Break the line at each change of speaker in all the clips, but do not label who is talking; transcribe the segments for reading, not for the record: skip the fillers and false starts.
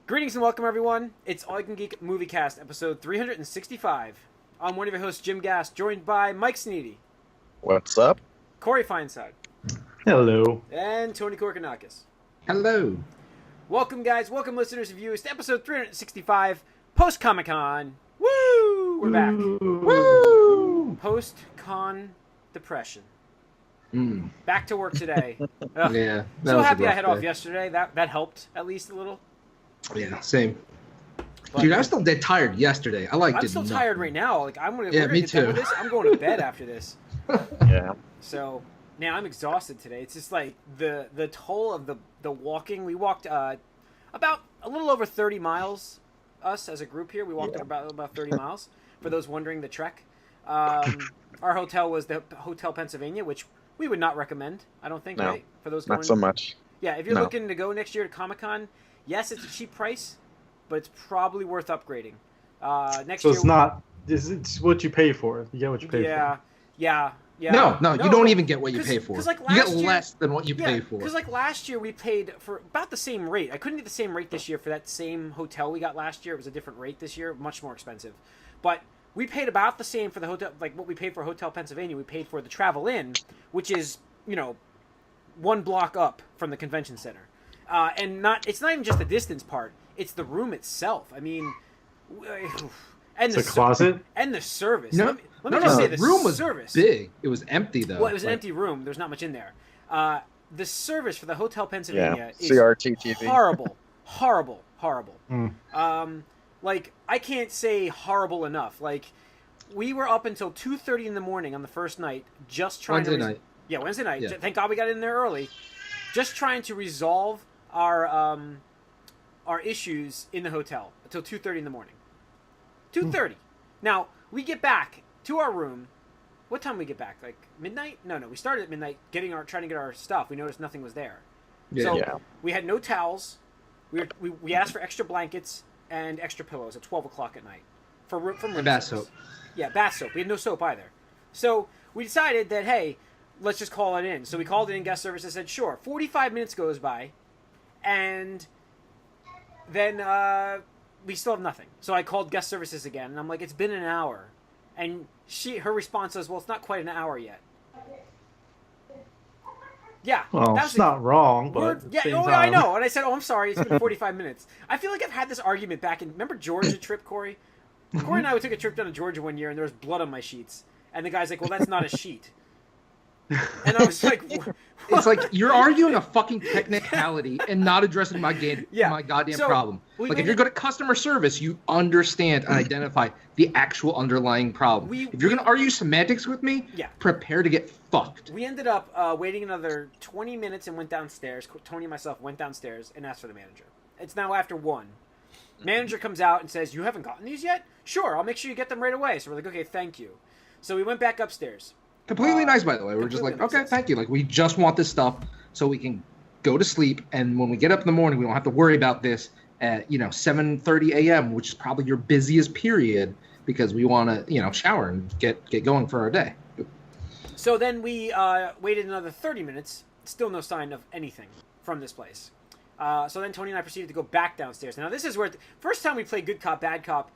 Greetings and welcome, everyone. It's All You Can Geek Moviecast, episode 365. I'm one of your hosts, Jim Gass, joined by Mike Sneedy.
What's up?
Corey Feinside.
Hello.
And Tony Korkanakis.
Hello.
Welcome, guys. Welcome, listeners and viewers, to episode 365, post-Comic-Con. Woo! We're back.
Woo!
Post-con depression.
Mm.
Back to work today. Ugh.
Yeah.
So happy I had off yesterday. That helped, at least a little.
Yeah, same.
But,
Dude, I was still dead tired yesterday.
I'm still tired right now. Like we're
Yeah,
gonna
me
get done
too.
with this. I'm going to bed after this.
Yeah.
So now I'm exhausted today. It's just like the toll of the walking. We walked about a little over 30 miles. Us as a group here, we walked about 30 miles. For those wondering, the trek. Our hotel was the Hotel Pennsylvania, which we would not recommend. I don't think,
No,
right? For those going,
not so much.
Yeah, if you're
No.
looking to go next year to Comic-Con, yes, it's a cheap price, but it's probably worth upgrading. Next
So
year,
it's not. It's what you pay for. You get what you pay for.
Yeah.
No, you don't even get what you
'cause-
pay for.
'cause, like,
You get
last year-
less than what you pay for.
Because like last year we paid for about the same rate. I couldn't get the same rate this year for that same hotel we got last year. It was a different rate this year, much more expensive. But we paid about the same for the hotel, like what we paid for Hotel Pennsylvania. We paid for the Travel Inn, which is, one block up from the convention center. And it's not even just the distance part. It's the room itself. I mean, and
It's a closet.
and the service.
No,
let me just say the
room was
service.
big. It was empty though.
Well, it was an empty room. There's not much in there. The service for the Hotel Pennsylvania is
CRT TV.
horrible.
Mm.
Like, I can't say horrible enough. Like, we were up until 2:30 in the morning on the first night, just trying
Wednesday
to...
night.
Yeah, Wednesday night.
Yeah.
Thank God we got in there early. Just trying to resolve our issues in the hotel until 2:30 in the morning. 2:30. Now, we get back to our room. What time we get back? Like midnight? No. We started at midnight trying to get our stuff. We noticed nothing was there.
Yeah.
So
Yeah.
we had no towels. We asked for extra blankets and extra pillows at 12 o'clock at night from room
Bath
service.
soap.
Yeah, bath soap. We had no soap either. So we decided that, hey, let's just call it in. So we called it in guest service and said, sure. 45 minutes goes by, and then we still have nothing. So I called guest services again, and I'm like, it's been an hour. And her response was, well, it's not quite an hour yet. Yeah.
Well,
that was
it's not wrong, but
word.
at the
Yeah,
same
I
time-
know. And I said, oh, I'm sorry. It's been 45 minutes. I feel like I've had this argument back in... Remember Georgia trip, Corey? Corey and I took a trip down to Georgia one year, and there was blood on my sheets. And the guy's like, well, that's not a sheet. And I was like...
It's like you're arguing a fucking technicality and not addressing my goddamn
So,
problem. Like if you're good at customer service, you understand and identify the actual underlying problem. If you're going to argue semantics with me, prepare to get fucked.
We ended up waiting another 20 minutes and went downstairs. Tony and myself went downstairs and asked for the manager. It's now after 1. Manager comes out and says, you haven't gotten these yet? Sure, I'll make sure you get them right away. So we're like, okay, thank you. So we went back upstairs.
Completely nice, by the way. We're just like, okay, thank you. Like, we just want this stuff so we can go to sleep. And when we get up in the morning, we don't have to worry about this at, 7:30 a.m., which is probably your busiest period because we want to, shower and get going for our day.
So then we waited another 30 minutes. Still no sign of anything from this place. So then Tony and I proceeded to go back downstairs. Now, this is where... First time we played Good Cop, Bad Cop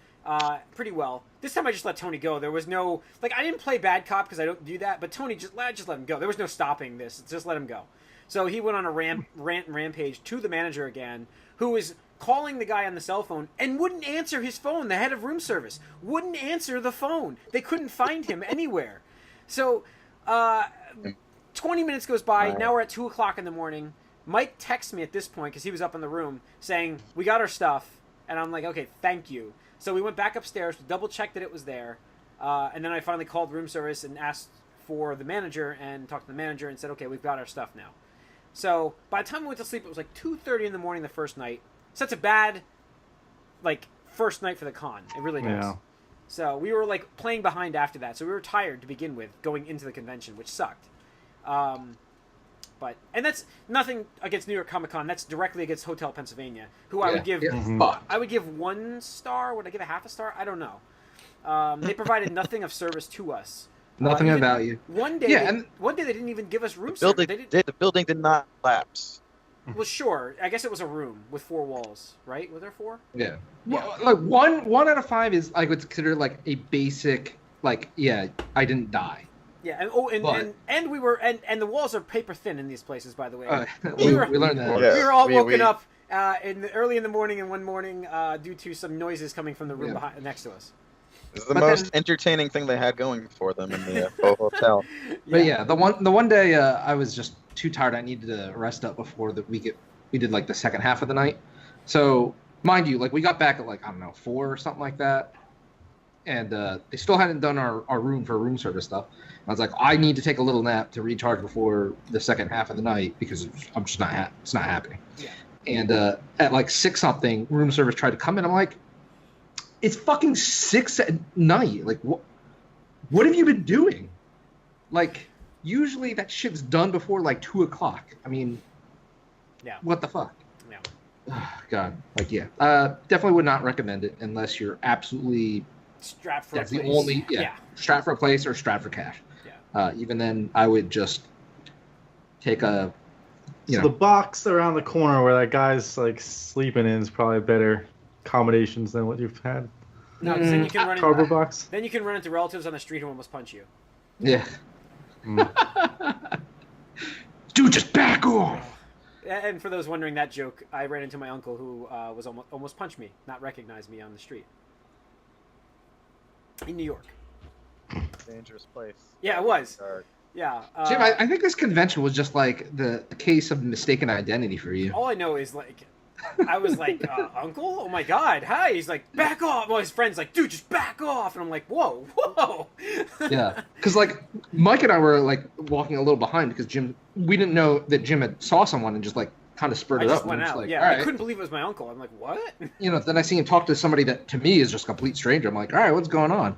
pretty well. This time I just let Tony go. There was no... Like, I didn't play Bad Cop because I don't do that, but Tony just let him go. There was no stopping this. Just let him go. So he went on a rant and rampage to the manager again, who was calling the guy on the cell phone and wouldn't answer his phone, the head of room service. Wouldn't answer the phone. They couldn't find him anywhere. So, 20 minutes goes by.
Right.
Now we're at 2 o'clock in the morning. Mike texts me at this point, because he was up in the room, saying, we got our stuff. And I'm like, okay, thank you. So we went back upstairs to double-check that it was there. And then I finally called room service and asked for the manager and talked to the manager and said, okay, we've got our stuff now. So by the time we went to sleep, it was like 2:30 in the morning the first night. So that's a bad, first night for the con. It really does.
Yeah.
So we were, playing behind after that. So we were tired to begin with going into the convention, which sucked. And that's nothing against New York Comic Con. That's directly against Hotel Pennsylvania, who I would give. I would give 1 star. Would I give a half a star? I don't know. They provided nothing of service to us.
Nothing of value.
One day,
Yeah, and
one day they didn't even give us room
The building,
service.
the building did not collapse.
Well, sure. I guess it was a room with 4 walls, right? Were there 4?
Yeah.
Yeah.
Well, like one out of 5 is I would consider like a basic like I didn't die.
Yeah, and
But-
and we were and the walls are paper thin in these places, by the way.
We learned that.
Yeah.
We were all
we-
woken
we-
up early in the morning and one morning due to some noises coming from the room next to us.
It's the
But
most
then-
entertaining thing they had going for them in the faux hotel.
But yeah, the one day I was just too tired. I needed to rest up before we did like the second half of the night. So mind you, like we got back at like I don't know 4 or something like that, and they still hadn't done our room for room service stuff. I was like, I need to take a little nap to recharge before the second half of the night because I'm just not it's not happening.
Yeah.
And at like 6 something, room service tried to come in. I'm like, it's fucking 6 at night. Like what have you been doing? Like usually that shit's done before like 2 o'clock. I mean,
Yeah.
what the fuck?
Yeah.
Oh, God, like definitely would not recommend it unless you're absolutely
Strapped for
that's
a
the
place.
only
Yeah.
strapped for a place or strapped for cash.
Yeah.
Even then, I would just take a
So the box around the corner where that guy's like sleeping in is probably better accommodations than what you've had.
No, 'cause then you can run
Cardboard
into,
box.
then you can run into relatives on the street who almost punch you.
yeah.
Mm.
Dude, just back off.
And for those wondering that joke, I ran into my uncle who was almost punched me, not recognize me on the street in New York.
Dangerous place.
Yeah, it was.
Dark.
Yeah.
Jim, I think this convention was just like the case of mistaken identity for you.
All I know is like, I was like, Uncle? Oh my God, hi. He's like, back off. Well, his friend's like, dude, just back off. And I'm like, whoa, whoa.
Yeah, because like Mike and I were like walking a little behind because we didn't know that Jim had saw someone and just like kind of
I
spurted
just
up.
went
and
out.
was like,
Yeah,
all right.
I couldn't believe it was my uncle. I'm like, what?
You know, then I see him talk to somebody that to me is just a complete stranger. I'm like, all right, what's going on?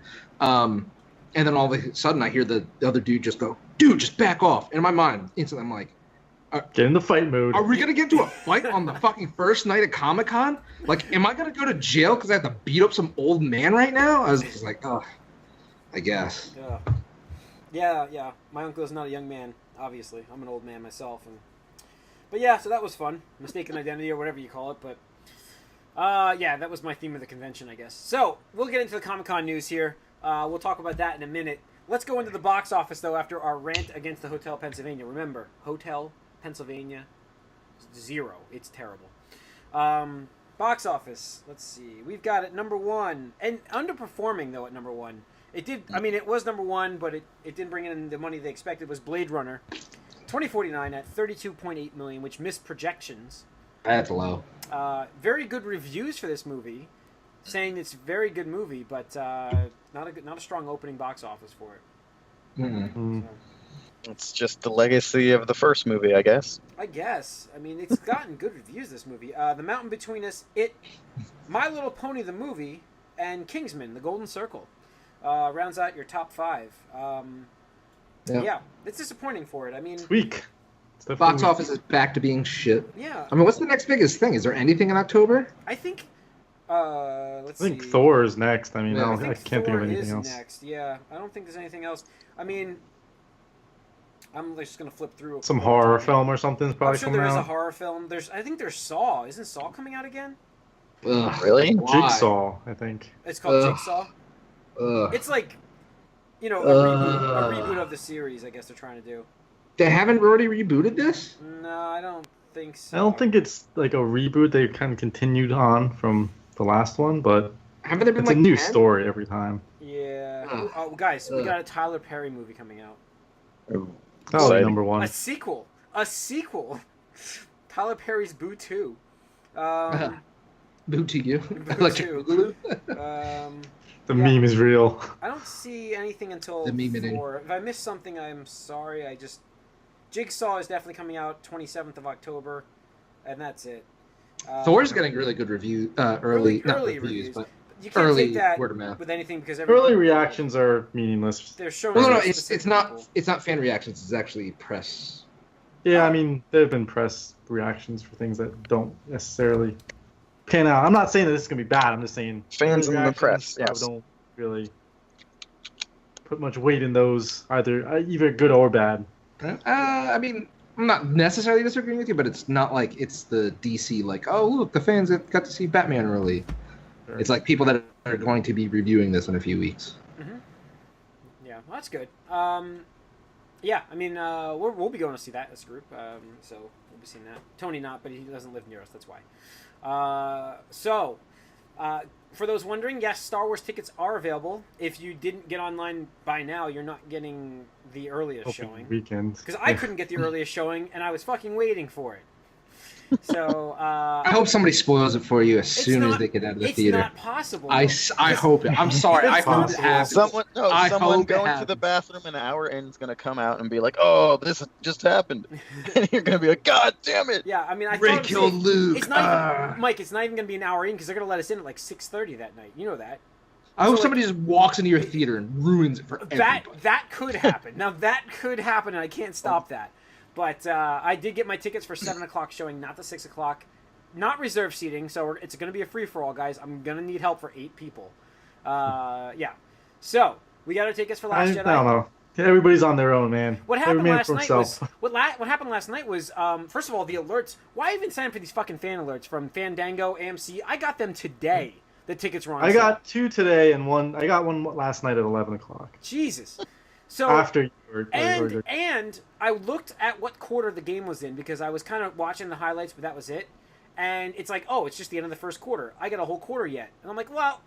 And then all of a sudden I hear the other dude just go, dude, just back off. And in my mind, instantly I'm like,
Get in the fight mode.
are we going to get into a fight on the fucking first night of Comic-Con? Like, am I going to go to jail because I have to beat up some old man right now? I was just like, oh, I guess.
Yeah. My uncle is not a young man, obviously. I'm an old man myself. But yeah, so that was fun. Mistaken identity or whatever you call it. But yeah, that was my theme of the convention, I guess. So we'll get into the Comic-Con news here. We'll talk about that in a minute. Let's go into the box office, though, after our rant against the Hotel Pennsylvania. Remember, Hotel Pennsylvania, 0. It's terrible. Box office. Let's see. We've got it number 1. And underperforming, though, at number 1. It did. I mean, it was number 1, but it didn't bring in the money they expected. Was Blade Runner 2049 at $32.8 million, which missed projections.
That's low.
Very good reviews for this movie, saying it's a very good movie, but not a strong opening box office for it.
Mm-mm.
So,
It's just the legacy of the first movie, I guess.
I guess. I mean, it's gotten good reviews, this movie. The Mountain Between Us, My Little Pony the movie, and Kingsman: The Golden Circle rounds out your top 5. Yeah, it's disappointing for it. I mean,
It's weak. It's definitely
Box
weak.
office is back to being shit.
yeah,
I mean, what's the next biggest thing? Is there anything in October?
I think. Let's
I think
see.
Thor is next. I mean,
Yeah,
I,
I
don't,
think
I can't
Thor
think of anything
is
else.
next. Yeah, I don't think there's anything else. I mean, I'm just gonna flip through.
Some horror film or something's
I'm
probably
sure
coming
there is a
out.
horror film. I think there's Saw. Isn't Saw coming out again?
Ugh,
Really?
why?
Jigsaw, I think.
It's called
Ugh.
Jigsaw.
Ugh.
It's like, a reboot of the series. I guess they're trying to do.
They haven't already rebooted this?
No, I don't think so.
I don't think it's like a reboot. They kind of continued on from the last one, but
Haven't there been
it's
like
a new
10?
story every time.
Yeah.
Ugh.
Oh, guys, we
Ugh.
got a Tyler Perry movie coming out.
Ooh,
Oh,
exciting.
number one.
A sequel. Tyler Perry's Boo 2.
Boo to you.
Boo
Electric
to.
Boogaloo.
The
yeah.
meme is real.
I don't see anything until
The meme-ing.
Thor. If I missed something, I'm sorry. Jigsaw is definitely coming out 27th of October, and that's it.
Thor's getting really good early not
early
reviews,
reviews.
but
You can't
early
take that
word of mouth.
with anything because
Early reactions are meaningless.
They're showing.
Well, no,
it to
it's
specific
not
people.
it's not fan reactions. It's actually press.
Yeah, I mean, there have been press reactions for things that don't necessarily pan out. I'm not saying that this is going to be bad. I'm just saying
Fans
early
in the press,
reactions,
yes.
I don't really put much weight in those, either good or bad.
I mean, I'm not necessarily disagreeing with you, but it's not like it's the DC like, oh look, the fans got to see Batman early.
Sure.
It's like people that are going to be reviewing this in a few weeks.
Mm-hmm. Yeah, well, that's good. Yeah, I mean, we'll be going to see that as a group, so we'll be seeing that. Tony not, but he doesn't live near us, that's why. For those wondering, yes, Star Wars tickets are available. If you didn't get online by now, you're not getting the earliest showing.
Weekends.
Because I couldn't get the earliest showing, and I was fucking waiting for it. So
I hope somebody spoils it for you as soon as they get out of the theater.
It's not possible.
I hope it. I'm sorry. I hope it happens.
Someone going to
happens.
the bathroom an hour in is going to come out and be like, "Oh, this just happened," and you're going to be like, "God damn it!"
Yeah, I mean, I
Ray
thought
killed Luke.
It's not even, Mike. It's not even going to be an hour in because they're going to let us in at like 6:30 that night. You know that.
I hope
So,
somebody just walks into your theater and ruins it for everybody.
That could happen. Now that could happen, and I can't stop that. But I did get my tickets for 7 o'clock showing, not the 6 o'clock. Not reserved seating, so it's going to be a free-for-all, guys. I'm going to need help for 8 people. Yeah. So, we got our tickets for Last Jedi.
I don't know. Everybody's on their own, man.
What happened
Every man
last
for
night
himself.
was... What happened last night was, first of all, the alerts. Why even sign up for these fucking fan alerts from Fandango, AMC? I got them today. The tickets were on
I
sale.
got 2 today and one. I got one last night at 11 o'clock.
Jesus. So
After you were
and I looked at what quarter the game was in because I was kind of watching the highlights, but that was it. And it's like, oh, it's just the end of the first quarter. I got a whole quarter yet. And I'm like, well,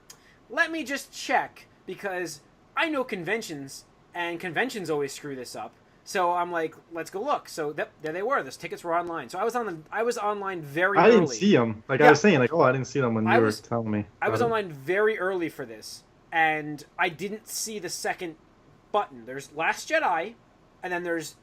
let me just check because I know conventions, and conventions always screw this up. So I'm like, let's go look. So there they were. Those tickets were online. So I was online very early.
I didn't see them. Like I was saying, like, oh, I didn't see them when you were telling me.
I was online very early for this, and I didn't see the second button. There's Last Jedi, and then there's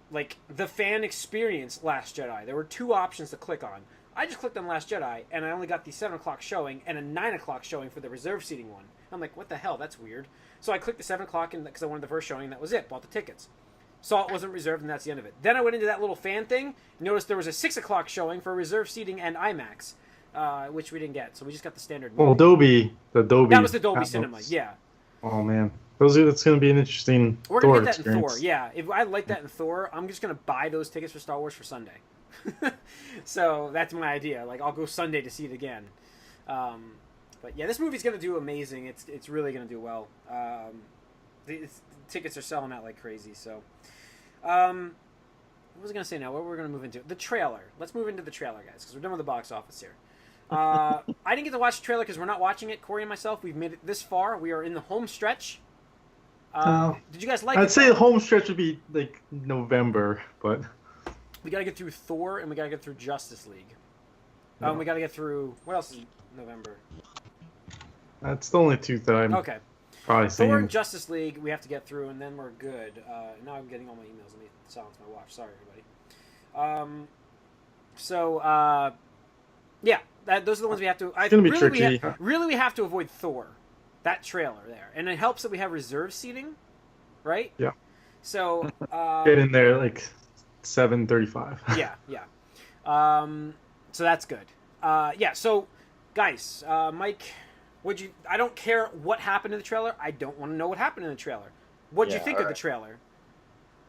like the fan experience Last Jedi. There were 2 options to click on. I just clicked on Last Jedi, and I only got the 7 o'clock showing and a 9 o'clock showing for the reserve seating one. I'm like, what the hell? That's weird. So I clicked the 7 o'clock because I wanted the first showing, and that was it. Bought the tickets. Saw it wasn't reserved, and that's the end of it. Then I went into that little fan thing, noticed there was a 6 o'clock showing for reserve seating and IMAX, which we didn't get. So we just got the standard movie.
Well, Dolby.
That was the Dolby Cinema, yeah.
Oh, man. That's going to be an interesting
We're going to get that
experience.
in Thor, yeah. If I like that in Thor, I'm just going to buy those tickets for Star Wars for Sunday. So that's my idea. Like, I'll go Sunday to see it again. But yeah, this movie's going to do amazing. It's really going to do well. The tickets are selling out like crazy, so... what was I going to say now? What were we going to move into? The trailer. Let's move into the trailer, guys, because we're done with the box office here. I didn't get to watch the trailer because we're not watching it. Corey and myself, we've made it this far. We are in the home stretch. Did you guys like it?
I'd say the home stretch would be like November, but...
We got to get through Thor, and we got to get through Justice League.
No.
We got to get through... What else is November?
That's the only 2 that I'm probably seeing.
Thor and Justice League we have to get through, and then we're good. Now I'm getting all my emails. Let me silence my watch. Sorry, everybody. Yeah, those are the ones we have to...
It's going to be tricky.
We have to avoid Thor. That trailer there. And it helps that we have reserve seating, right?
Yeah.
So...
get in there like 7:35.
Yeah. So that's good. So, guys, Mike... I don't care what happened in the trailer. I don't want to know what happened in the trailer. What'd you think of the trailer?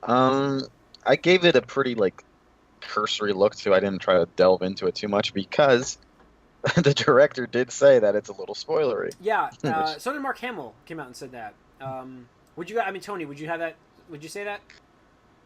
I gave it a pretty cursory look too. I didn't try to delve into it too much because the director did say that it's a little spoilery.
Yeah. So did Mark Hamill came out and said that. Tony, would you have that? Would you say that?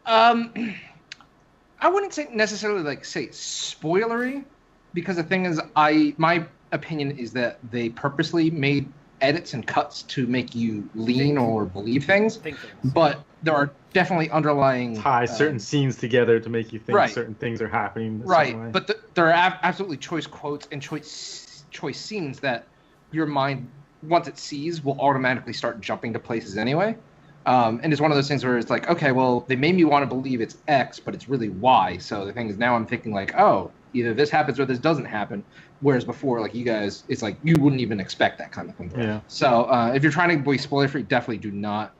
I wouldn't say necessarily say spoilery, because the thing is, my opinion is that they purposely made edits and cuts to make you lean or believe things. But there are definitely underlying
tie certain scenes together to make you think certain things are happening.
Right, but there are absolutely choice quotes and choice scenes that your mind, once it sees, will automatically start jumping to places anyway. And it's one of those things where it's like, okay, well, they made me want to believe it's X, but it's really Y. So the thing is, now I'm thinking oh, either this happens or this doesn't happen. Whereas before, you guys, it's like you wouldn't even expect that kind of thing.
Yeah.
So if you're trying to be spoiler free, definitely do not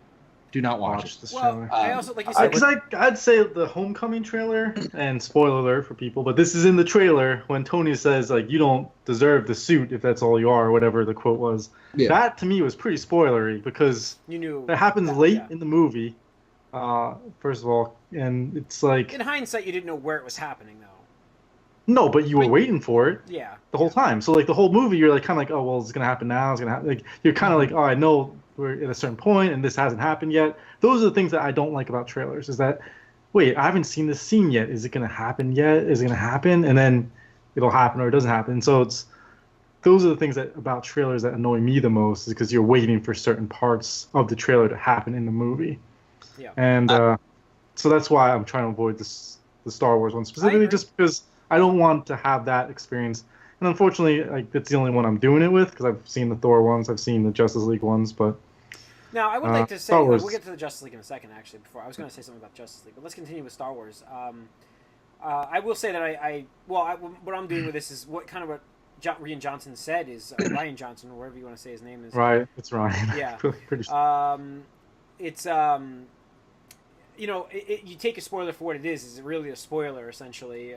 watch
this
trailer. I also, like you said,
because I'd say the Homecoming trailer, and spoiler alert for people, but this is in the trailer when Tony says you don't deserve the suit if that's all you are, or whatever the quote was. Yeah. That to me was pretty spoilery because
you knew
that happens late in the movie. First of all, and it's like
In hindsight, you didn't know where it was happening, though.
no, but you were waiting for it
Yeah.
the whole time. So like the whole movie, you're like kind of like, oh well, it's gonna happen now. It's gonna happen. Like you're kind of like, oh, I know we're at a certain point, and this hasn't happened yet. Those are the things that I don't like about trailers. Is that wait, I haven't seen this scene yet. Is it gonna happen yet? Is it gonna happen? And then it'll happen or it doesn't happen. So it's those are the things that about trailers that annoy me the most, is because you're waiting for certain parts of the trailer to happen in the movie.
Yeah.
And so that's why I'm trying to avoid the Star Wars one specifically, just because I don't want to have that experience. And unfortunately, like that's the only one I'm doing it with, because I've seen the Thor ones, I've seen the Justice League ones, but
now I would like to say we'll get to the Justice League in a second. Actually, before I was going to say something about Justice League, but let's continue with Star Wars. I will say that what I'm doing with this is what Rian Johnson said is Ryan Johnson, or whatever you want to say his name is.
Right, it's Ryan.
Yeah.
Pretty sure.
It's you take a spoiler for what it is really a spoiler essentially.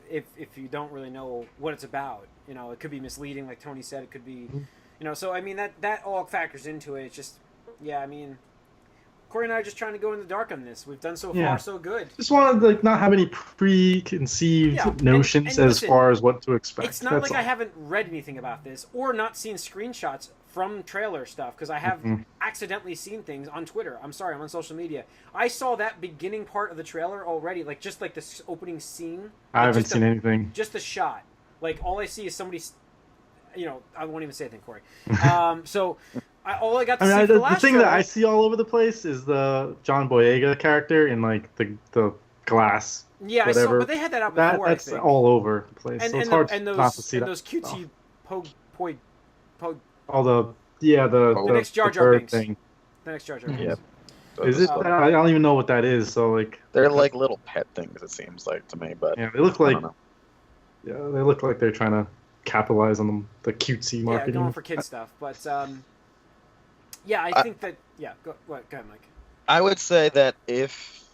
If you don't really know what it's about, it could be misleading, like Tony said. It could be, So I mean that all factors into it. It's just, yeah. I mean, Corey and I are just trying to go in the dark on this. We've done so far so good.
Just want to not have any preconceived notions as far as what to expect.
It's not like I haven't read anything about this or not seen screenshots from trailer stuff, because I have accidentally seen things on Twitter. I'm sorry, I'm on social media. I saw that beginning part of the trailer already, like just like this opening scene.
I haven't seen anything.
Just a shot. Like all I see is somebody. I won't even say anything, Corey. So. All I got to see the
thing that I see all over the place is the John Boyega character in like the glass.
Yeah,
whatever.
I saw, but they had that out before.
That's all over the place. So it's hard not to see that.
And those cutesy pog.
All the
next Jar Jar Binks.
Thing.
The next Jar Jar Binks.
Yeah.
Is it? I don't even know what that is. So like
they're like little pet things. It seems like to me, but
yeah, they look like they look like they're trying to capitalize on the cutesy marketing.
Yeah, going for kid stuff, but yeah, I think that go ahead, Mike.
I would say that if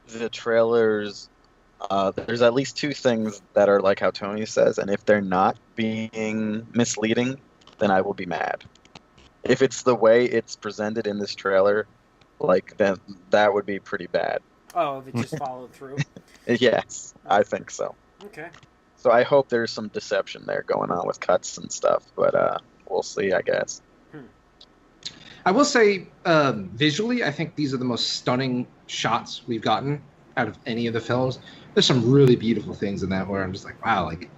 the trailers, there's at least two things that are like how Tony says, and if they're not being misleading, then I will be mad. If it's the way it's presented in this trailer, then that would be pretty bad.
Oh, they just followed through?
Yes, I think so.
Okay.
So I hope there's some deception there going on with cuts and stuff, but we'll see, I guess.
I will say, visually, I think these are the most stunning shots we've gotten out of any of the films. There's some really beautiful things in that where I'm just like, wow, like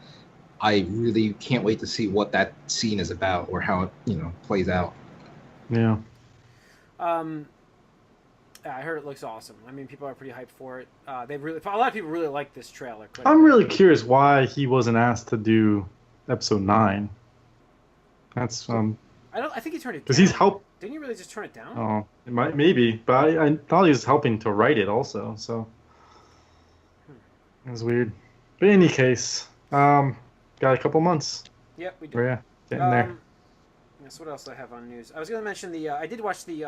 I really can't wait to see what that scene is about or how it plays out.
Yeah.
I heard it looks awesome. I mean, people are pretty hyped for it. A lot of people really like this trailer.
I'm really curious why he wasn't asked to do episode 9. That's
I think he turned it down.
Because he's helped.
Didn't he really just turn it down?
Oh, it might maybe, but I thought he was helping to write it also. So it was weird. But in any case, got a couple months.
Yep, we do.
Yeah, getting there.
Yes. What else do I have on news? I was going to mention I did watch the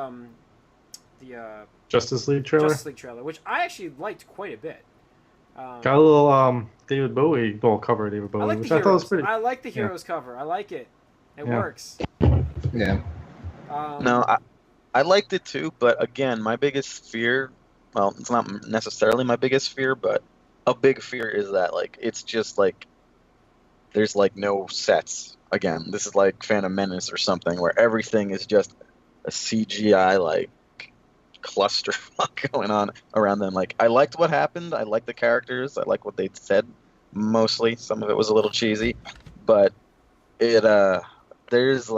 Justice League trailer.
Justice League trailer, which I actually liked quite a bit.
Got a little David Bowie cover of David Bowie, which I thought was pretty.
I like the Heroes cover. I like it. It works.
Yeah.
No, I liked it too, but again, my biggest fear, well, it's not necessarily my biggest fear, but a big fear is that it's just there's no sets. Again, this is like Phantom Menace or something where everything is just a CGI clusterfuck going on around them. I liked what happened. I liked the characters. I liked what they said mostly. Some of it was a little cheesy, but there's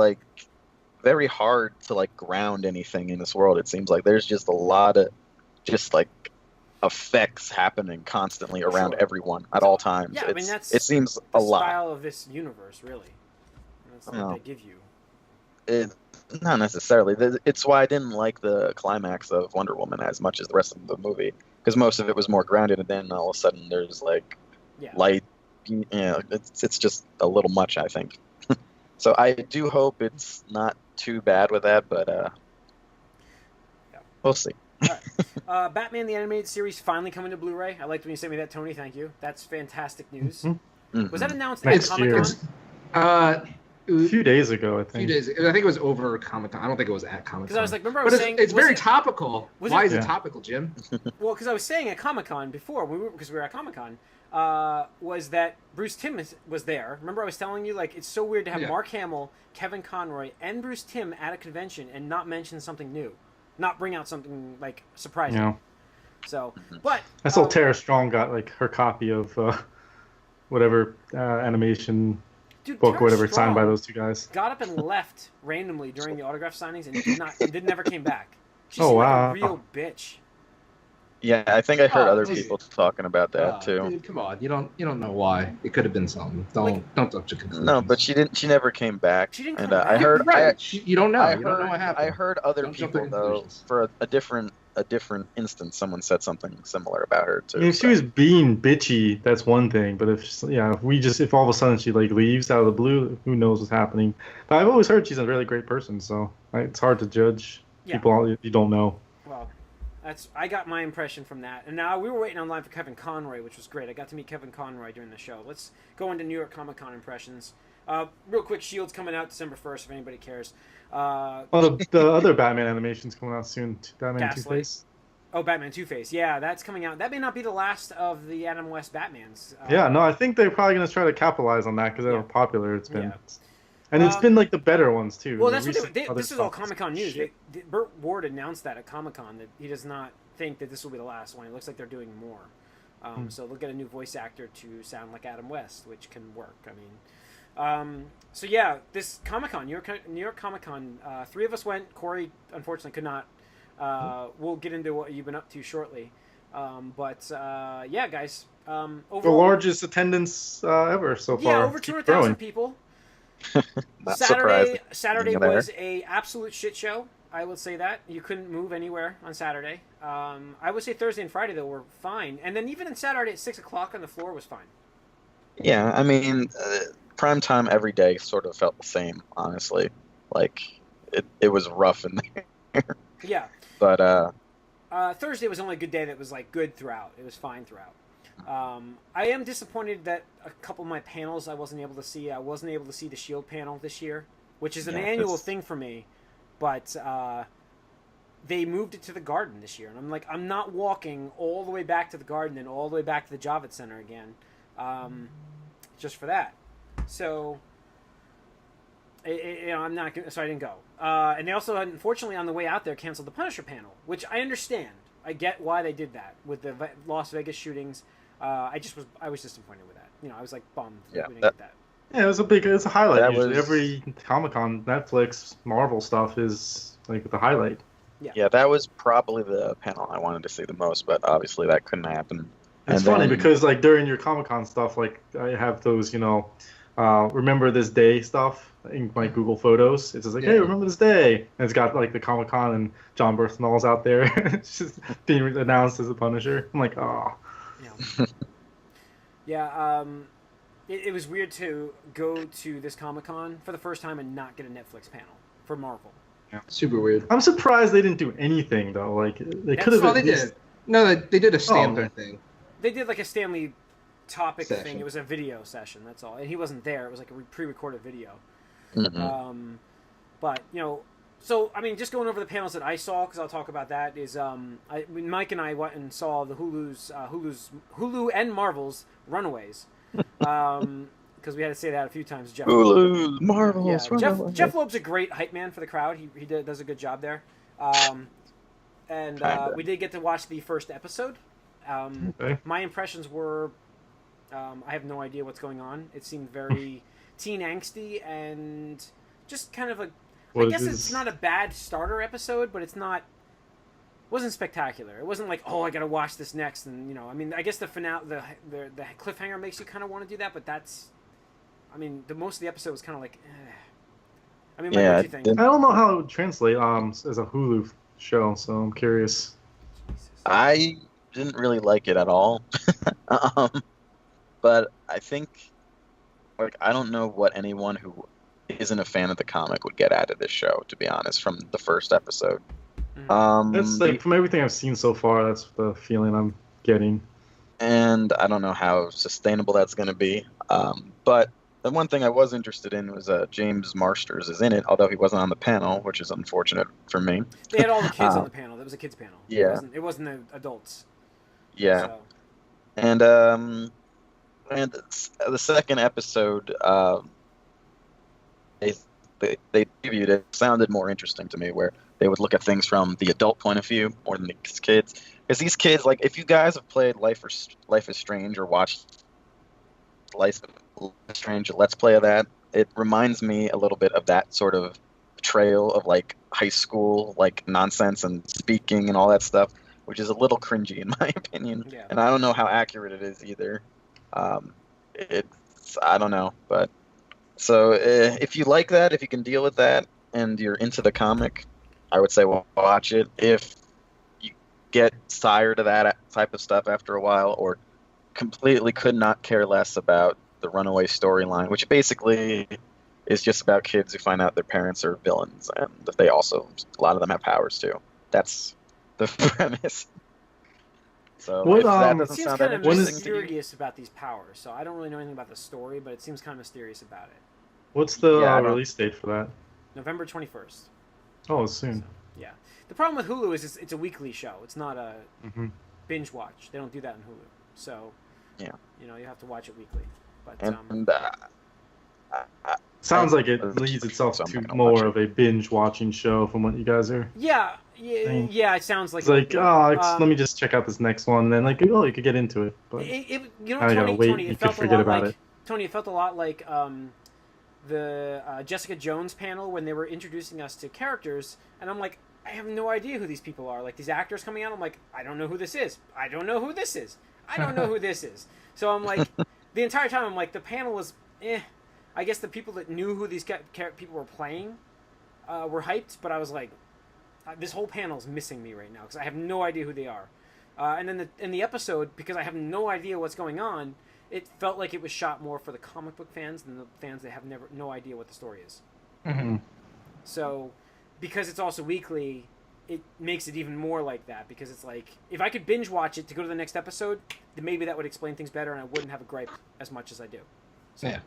very hard to ground anything in this world. It seems like there's just a lot of effects happening constantly around everyone at all times.
Yeah, I mean it
seems
a
lot.
Style of this universe, really. That's what they give you.
Not necessarily. It's why I didn't like the climax of Wonder Woman as much as the rest of the movie, because most of it was more grounded, and then all of a sudden there's light. It's just a little much, I think. So I do hope it's not too bad with that, but we'll see.
All right. Batman the Animated Series finally coming to Blu Ray. I liked when you sent me that, Tony. Thank you. That's fantastic news.
Mm-hmm.
Was that announced
next
at Comic-Con?
year? A few days ago, I
A few
think.
days. I think it was over Comic-Con. I don't think it was at Comic-Con.
Because I was like, remember I
but
was saying
it's
was
very
it-
topical.
was
Why
it-
is it
Yeah.
topical, Jim?
Well, because I was saying at Comic-Con before, because we were at Comic-Con, was that Bruce Timm was there. Remember I was telling you, like, it's so weird to have
Yeah.
Mark Hamill, Kevin Conroy, and Bruce Timm at a convention and not mention something new. Not bring out something, like, surprising.
Yeah.
So, but...
I saw Tara Strong got like her copy of whatever animation
dude,
book
Tara
or whatever signed by
Strong
those two guys.
got up and left randomly during the autograph signings and never came back. She
Oh,
seemed
wow.
like a real bitch.
Yeah, I think I heard
Oh,
other
dude.
people talking about that too.
Dude, come on, you don't know why. It could have been something. Don't jump to conclusions.
No, but she didn't. She never came back.
She didn't
and
come
I
back?
heard.
Right. You don't know.
I
You don't know what happened.
I heard other
Don't jump to
people though.
conclusions.
For a different instance, someone said something similar about her too.
I mean, if she
so.
was being bitchy, that's one thing. But if all of a sudden she like leaves out of the blue, who knows what's happening? But I've always heard she's a really great person, so it's hard to judge
Yeah.
people you don't know.
Well, I got my impression from that. And now we were waiting online for Kevin Conroy, which was great. I got to meet Kevin Conroy during the show. Let's go into New York Comic Con impressions. Real quick, Shield's coming out December 1st, if anybody cares.
Well, the other Batman animation's coming out soon. Batman
Gaslight.
Two-Face.
Oh, Batman Two-Face. Yeah, that's coming out. That may not be the last of the Adam West Batmans.
Yeah, no, I think they're probably gonna try to capitalize on that because how popular it's been.
Yeah.
And it's been like the better ones too.
Well,
The
that's what
recent
they
other
this is all
stuff
Comic-Con news.
shit.
Burt Ward announced that at Comic-Con that he does not think that this will be the last one. It looks like they're doing more. So they'll get a new voice actor to sound like Adam West, which can work. I mean, so yeah, this Comic-Con, New York Comic-Con, 3 of us went. Corey, unfortunately, could not. We'll get into what you've been up to shortly. Yeah, guys.
The
Overall,
largest attendance ever so far.
yeah, over
Keep
200,000
growing.
people.
Not surprised.
Saturday
There.
was a absolute shit show. I would say that you couldn't move anywhere on Saturday. I would say Thursday and Friday though were fine, and then even on Saturday at 6 o'clock on the floor was fine.
Yeah, I mean, prime time every day sort of felt the same, honestly. Like it was rough in there,
Yeah,
but
Thursday was the only good day that was like good throughout. It was fine throughout. I am disappointed that a couple of my panels I wasn't able to see. I wasn't able to see the Shield panel this year, which is an
Yeah,
annual
that's-
thing for me. But they moved it to the Garden this year, and I'm like, I'm not walking all the way back to the Garden and all the way back to the Javits Center again, just for that. So, I'm not. So I didn't go. And they also, unfortunately, on the way out there, canceled the Punisher panel, which I understand. I get why they did that with the Las Vegas shootings. I was disappointed with that. I was like bummed
Yeah,
we didn't get that.
Yeah, it's a highlight.
That
Usually.
was-
Every Comic-Con, Netflix, Marvel stuff is like the highlight.
yeah, that was probably the panel I wanted to see the most, but obviously that couldn't happen.
It's
And
funny
then-
because like during your Comic-Con stuff, like I have those, remember this day stuff in my Google Photos. It's just like, hey, remember this day, and it's got like the Comic-Con and John Berthnall's out there. It's just being announced as a Punisher. I'm like, oh.
Yeah. Yeah. It was weird to go to this Comic-Con for the first time and not get a Netflix panel for Marvel.
Super weird.
I'm surprised they didn't do anything though. Like they could have.
Oh, they did. No, they did a Stanley
okay.
thing.
They did like a Stanley topic
Session.
thing. It was a video session. That's all. And he wasn't there. It was like a pre-recorded video.
Mhm.
But so I mean, just going over the panels that I saw, because I'll talk about that. Is Mike and I went and saw the Hulu and Marvel's Runaways. Because we had to say that a few times. Jeff
Hulu, Marvelous,
Yeah,
Runaways.
Jeff Loeb's a great hype man for the crowd. He does a good job there. We did get to watch the first episode.
Okay.
My impressions were, I have no idea what's going on. It seemed very teen angsty and just kind of a. I guess it's not a bad starter episode, but it's not. Wasn't spectacular. It wasn't like, oh, I gotta watch this next, and I mean, I guess the finale, the cliffhanger makes you kind of want to do that, but that's. I mean, most of the episode was kind of like. I mean, Mike,
Yeah,
what do you think?
I don't know how it would translate as a Hulu show, so I'm curious.
I didn't really like it at all. But I think, like, I don't know what anyone who isn't a fan of the comic would get out of this show, to be honest, from the first episode.
That's like from everything I've seen so far. That's the feeling I'm getting.
And I don't know how sustainable that's going to be. But the one thing I was interested in was James Marsters is in it, although he wasn't on the panel, which is unfortunate for me.
They had all the kids on the panel. That was a kids panel.
Yeah.
It wasn't the adults.
Yeah.
So.
And the second episode, they debuted it. Sounded more interesting to me, where they would look at things from the adult point of view more than these kids. Because these kids, like, if you guys have played Life is Strange or watched Life is Strange, a Let's Play of that, it reminds me a little bit of that sort of trail of like high school, like nonsense and speaking and all that stuff, which is a little cringy in my opinion.
Yeah.
And I don't know how accurate it is either. I don't know, but so if you like that, if you can deal with that, and you're into the comic, I would say watch it. If you get tired of that type of stuff after a while, or completely could not care less about the runaway storyline, which basically is just about kids who find out their parents are villains, and that they also, a lot of them have powers too. That's the premise. So
What,
if that
It
doesn't
seems
sound
kind
that
of
interesting to you,
mysterious about these powers, so I don't really know anything about the story, but it seems kind of mysterious about it.
What's the
Yeah, I don't-
release date for that?
November 21st.
Oh, it's soon.
Yeah. The problem with Hulu is it's a weekly show. It's not a
Mm-hmm.
binge watch. They don't do that in Hulu. So,
Yeah.
you know, you have to watch it weekly. But
and
Sounds like it
I-
leads itself
so I'm
to
not gonna
more
watch it.
of a binge watching show from what you guys are.
yeah,
Thing.
yeah, it sounds like
It's like, let
Um,
me just check out this next one, and then like, oh, you could get into it. But
you know,
I gotta
Tony,
wait,
Tony,
you
it
could
felt a
forget
lot
about
like
it.
Tony. It felt a lot like the Jessica Jones panel when they were introducing us to characters, and I'm like, I have no idea who these people are. Like these actors coming out, I'm like, I don't know who this is. I don't know who this is. I don't know who this is. So I'm like, the entire time I'm like, the panel was, I guess the people that knew who these people were playing were hyped, but I was like, this whole panel is missing me right now because I have no idea who they are. And then in the episode, because I have no idea what's going on, it felt like it was shot more for the comic book fans than the fans that have no idea what the story is.
Mm-hmm.
So, because it's also weekly, it makes it even more like that, because it's like, if I could binge watch it to go to the next episode, then maybe that would explain things better and I wouldn't have a gripe as much as I do. So,
Yeah.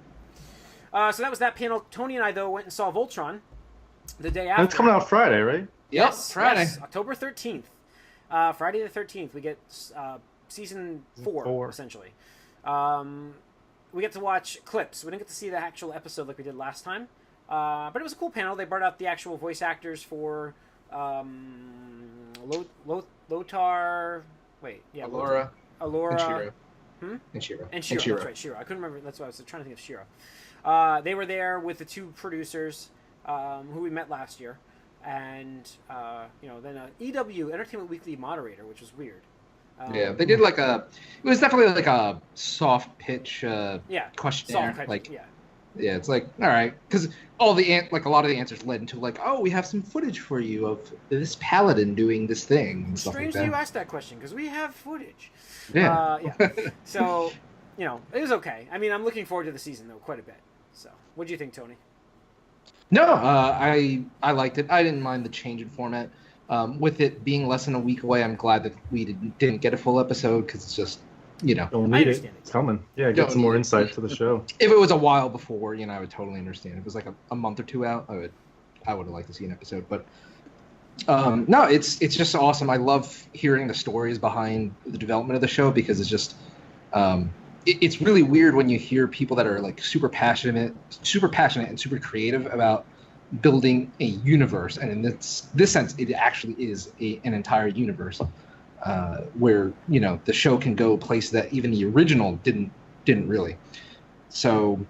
So that was that panel. Tony and I, though, went and saw Voltron the day after.
and it's coming out Friday, right?
Yep, Friday.
Yes, October 13th. Friday the 13th, we get season 4, essentially. We get to watch clips. We didn't get to see the actual episode like we did last time. But it was a cool panel. They brought out the actual voice actors for Lothar. Wait, yeah,
Allura.
Allura.
And Shiro.
And Shiro. That's right, Shiro. I couldn't remember. That's why I was trying to think of Shiro. They were there with the 2 producers who we met last year, and then EW Entertainment Weekly moderator, which was weird.
Yeah, they did like it was definitely like a soft pitch questionnaire.
Soft
like,
yeah.
yeah, it's like, all right, because a lot of the answers led into like, oh, we have some footage for you of this paladin doing this thing and stuff
Strange
like
that
that.
you asked that question because we have footage.
Yeah.
Yeah. So, it was okay. I mean, I'm looking forward to the season though quite a bit. So, what do you think, Tony?
No, I liked it. I didn't mind the change in format. With it being less than a week away, I'm glad that we didn't get a full episode because it's just,
Don't
I
need it.
understand it.
It's coming. Yeah,
Don't
get some more
need it.
insight to the show.
if it was a while before, I would totally understand. If it was like a month or 2 out, I would have liked to see an episode. But no, it's just awesome. I love hearing the stories behind the development of the show because it's just it's really weird when you hear people that are like super passionate and super creative about building a universe, and in this sense, it actually is an entire universe where the show can go places that even the original didn't really. So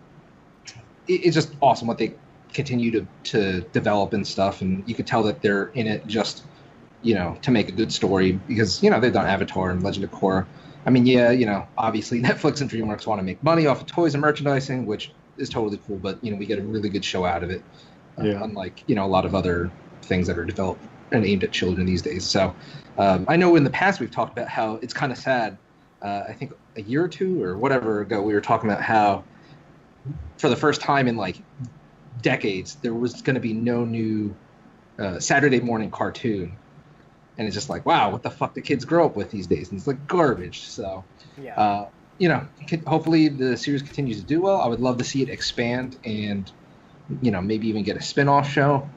it's just awesome what they continue to develop and stuff, and you could tell that they're in it just to make a good story because they've done Avatar and Legend of Korra. I mean, yeah, obviously Netflix and DreamWorks want to make money off of toys and merchandising, which is totally cool, but we get a really good show out of it.
Yeah.
Unlike a lot of other things that are developed and aimed at children these days. So I know in the past we've talked about how it's kind of sad. I think a year or 2 or whatever ago we were talking about how for the first time in like decades there was going to be no new Saturday morning cartoon, and it's just like, wow, what the fuck do kids grow up with these days? And it's like garbage. So
Yeah.
hopefully the series continues to do well. I would love to see it expand and, maybe even get a spin-off show.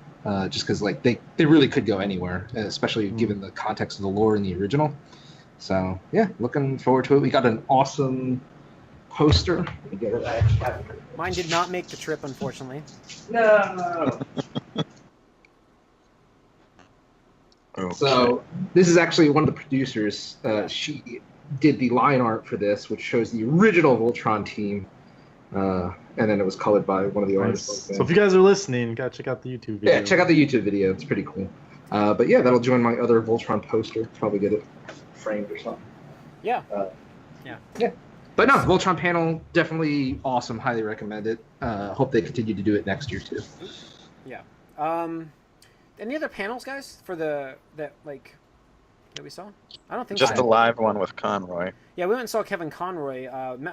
Just because like they really could go anywhere, especially given the context of the lore in the original. So yeah, looking forward to it. We got an awesome poster. Let me get it. I actually have it.
Mine did not make the trip, unfortunately.
No.
Okay.
So this is actually one of the producers. She did the line art for this, which shows the original Voltron team. And then it was colored by one of the artists.
So if you guys are listening, gotta check out the YouTube video.
Yeah, check out the YouTube video. It's pretty cool. But yeah, that'll join my other Voltron poster. Probably get it framed or something.
Yeah.
Yeah. But no, Voltron panel, definitely awesome. Highly recommend it. Hope they continue to do it next year too.
Yeah. Any other panels, guys, for that we saw? I don't think
Just
so.
the live one with Conroy.
Yeah, we went and saw Kevin Conroy.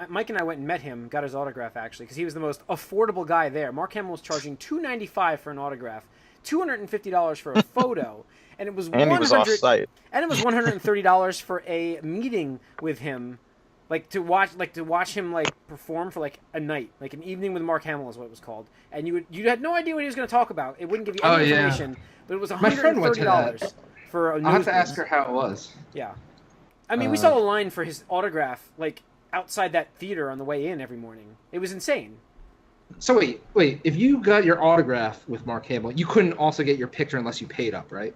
Mike and I went and met him, got his autograph actually, because he was the most affordable guy there. Mark Hamill was charging $295 for an autograph, $250 for a photo, and it was
And he was off-site.
And it was $130 for a meeting with him, to watch him perform for a night, an evening with Mark Hamill is what it was called. And you had no idea what he was going to talk about. It wouldn't give you any information, but it was $130 for a news.
I'll have to ask her how it was.
Yeah. I mean, we saw a line for his autograph, outside that theater on the way in every morning. It was insane.
So wait. If you got your autograph with Mark Hamill, you couldn't also get your picture unless you paid up, right?